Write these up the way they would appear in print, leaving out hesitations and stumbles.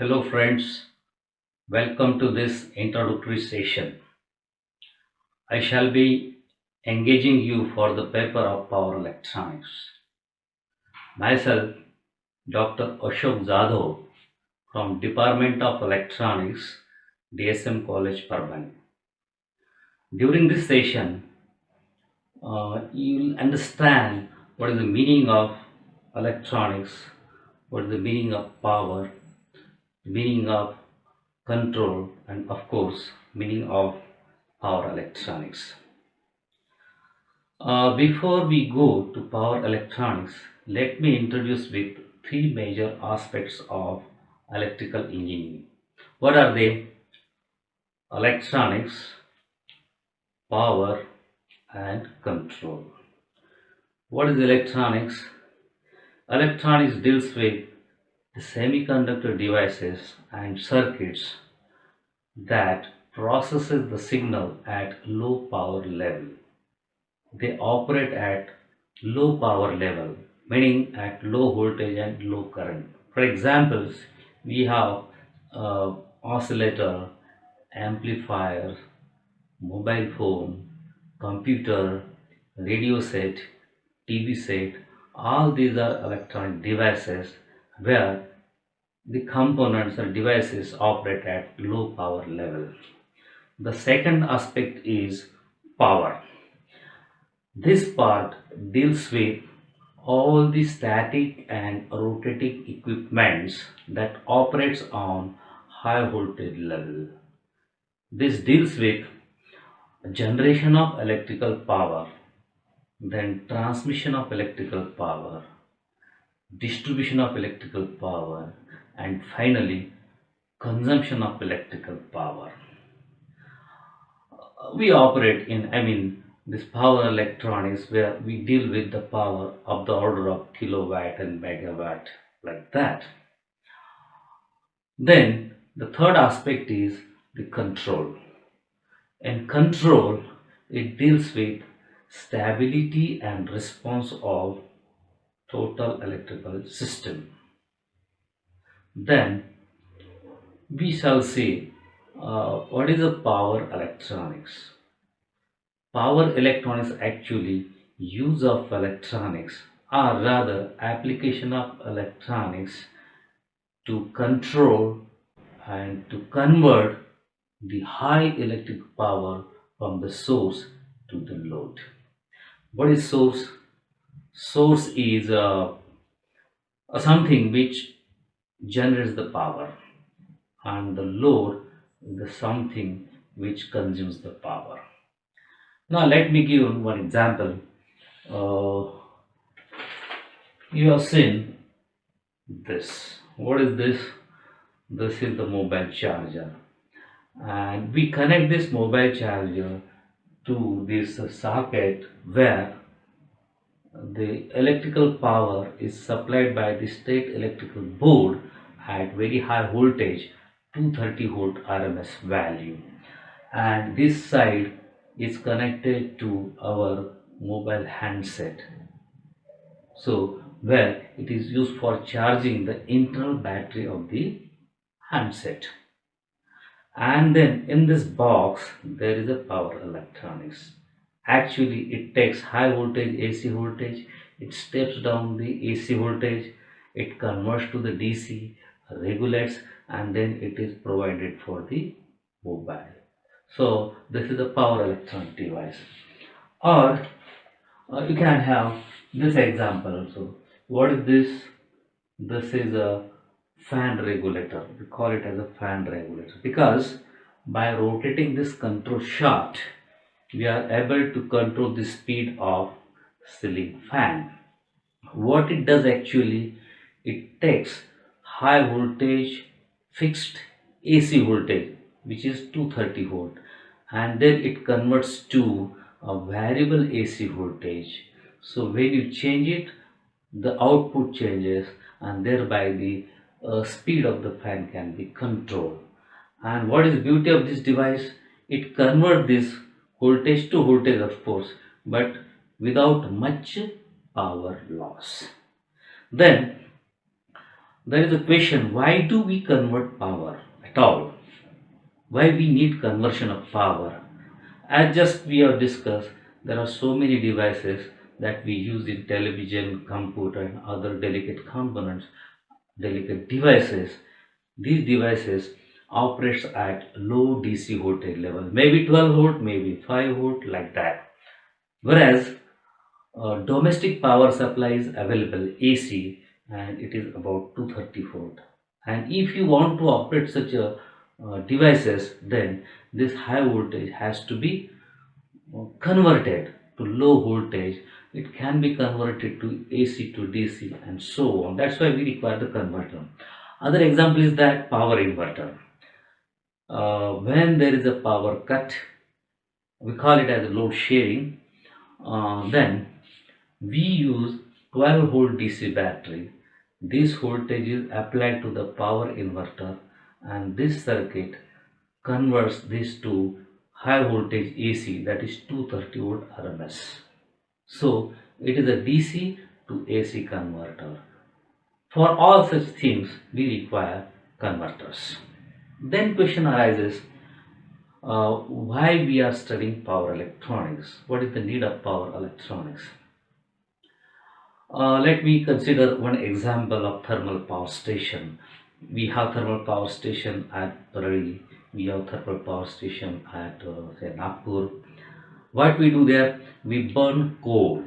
Hello, friends. Welcome to this introductory session. I shall be engaging you for the paper of power electronics. Myself, Dr. Ashok Jadhav from Department of Electronics, DSM College, Parban. During this session, you'll understand what is the meaning of electronics, what is the meaning of power, meaning of control, and of course, meaning of power electronics. Before we go to power electronics, let me introduce with three major aspects of electrical engineering. What are they? Electronics, power, and control. What is electronics? Electronics deals with the semiconductor devices and circuits that processes the signal at low power level. They operate at low power level, meaning at low voltage and low current. For examples, we have oscillator, amplifier, mobile phone, computer, radio set, TV set. All these are electronic devices where the components or devices operate at low power level. The second aspect is power. This part deals with all the static and rotating equipments that operates on high voltage level. This deals with generation of electrical power, then transmission of electrical power, distribution of electrical power, and finally consumption of electrical power. We operate in, this power electronics where we deal with the power of the order of kilowatt and megawatt, like that. Then the third aspect is the control. And control, it deals with stability and response of total electrical system. Then we shall see what is a power electronics. Power electronics actually use of electronics, or rather application of electronics to control and to convert the high electric power from the source to the load. What is source? Source is something which generates the power, and the load is the something which consumes the power. Now let me give one example. Uh, you have seen this. What is this? This is the mobile charger, and we connect this mobile charger to this socket where the electrical power is supplied by the state electrical board at very high voltage, 230 volt RMS value, and this side is connected to our mobile handset, so where it is used for charging the internal battery of the handset. And then in this box there is a power electronics. Actually it takes high voltage AC voltage, it steps down the AC voltage, it converts to the DC, regulates, and then it is provided for the mobile. So this is a power electronic device. Or you can have this example also. What is this? This is a fan regulator. We call it as a fan regulator because by rotating this control shaft, we are able to control the speed of ceiling fan. What it does actually, it takes high voltage fixed AC voltage, which is 230 volt, and then it converts to a variable AC voltage. So when you change it, the output changes, and thereby the speed of the fan can be controlled. And what is the beauty of this device? It converts this voltage to voltage, of course, but without much power loss. Then There is a question, why do we convert power at all? Why we need conversion of power? As just we have discussed, there are so many devices that we use in television, computer, and other delicate components, delicate devices. These devices operates at low DC voltage level, maybe 12 volt, maybe 5 volt, like that. Whereas domestic power supply is available AC, and it is about 230 volt. And if you want to operate such a devices, then this high voltage has to be converted to low voltage. It can be converted to AC to DC and so on. That's why we require the converter. Other example is that power inverter. When there is a power cut, we call it as load sharing. Then we use 12 volt DC battery. This voltage is applied to the power inverter, and this circuit converts this to high voltage AC, that is 230 volt RMS. So it is a DC to AC converter. For all such things we require converters. Then question arises, why we are studying power electronics? What is the need of power electronics? Let me consider one example of thermal power station. We have thermal power station at Parari. We have thermal power station at say Nagpur. What we do there? We burn coal.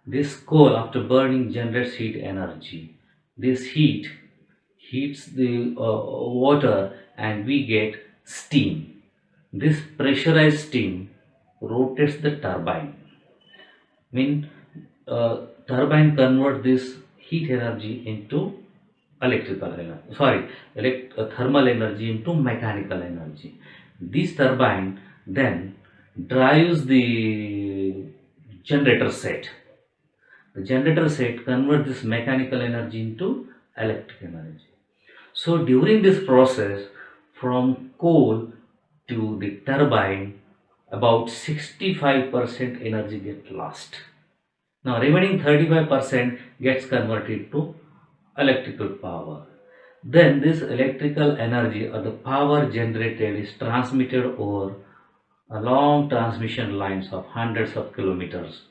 This coal, after burning, generates heat energy. This heat heats the water, and we get steam. This pressurized steam rotates the turbine. Mean turbine convert this heat energy into electrical energy, sorry, thermal energy into mechanical energy. This turbine then drives the generator set. The generator set converts this mechanical energy into electric energy. So during this process, from coal to the turbine, about 65% energy gets lost. Now remaining 35% gets converted to electrical power. Then this electrical energy or the power generated is transmitted over a long transmission lines of hundreds of kilometers.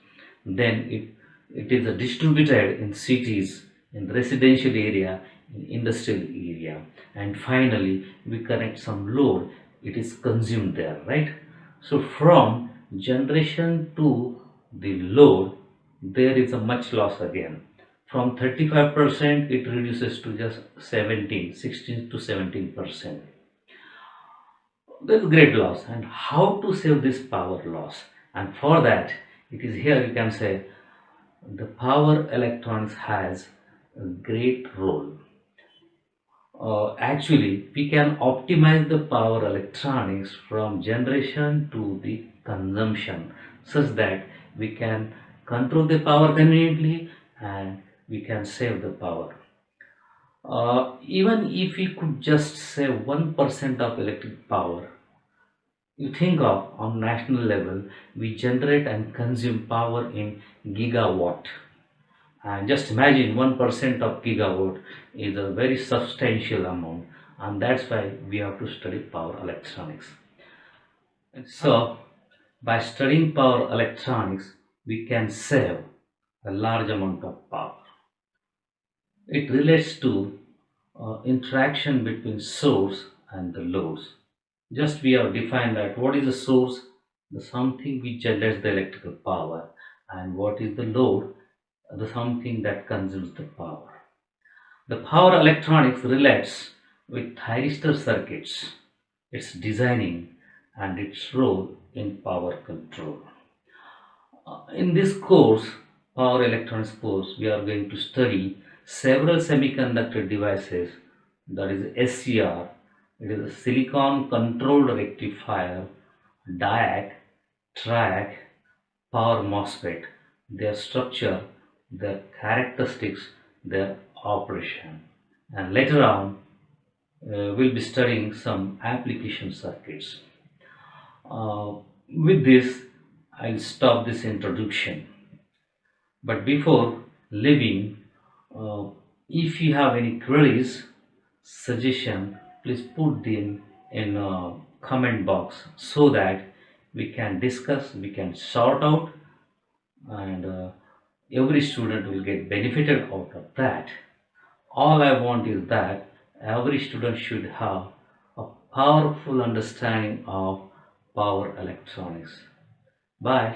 Then it is distributed in cities, in residential area, in industrial area, and finally we connect some load, it is consumed there, right? So from generation to the load, there is a much loss again. From 35% it reduces to just 16 to 17%. There's great loss. And how to save this power loss? And for that, it is here you can say the power electronics has a great role. Actually, we can optimize the power electronics from generation to the consumption, such that we can control the power conveniently and we can save the power. Even if we could just save 1% of electric power, you think of on national level, we generate and consume power in gigawatt. And just imagine 1% of gigawatt is a very substantial amount, and that's why we have to study power electronics. And so, by studying power electronics, we can save a large amount of power. It relates to interaction between source and the loads. Just we have defined that what is the source, the something which generates the electrical power, and what is the load, the something that consumes the power. The power electronics relates with thyristor circuits, its designing, and its role in power control. In this course, power electronics course, we are going to study several semiconductor devices, that is SCR, it is a silicon controlled rectifier, DIAC, TRAC, power MOSFET, their structure, their characteristics, their operation. And later on, we'll be studying some application circuits. With this, I'll stop this introduction. But before leaving, uh, If you have any queries, suggestion, please put them in comment box so that we can discuss, we can sort out, and every student will get benefited out of that. All I want is that every student should have a powerful understanding of power electronics. Bye.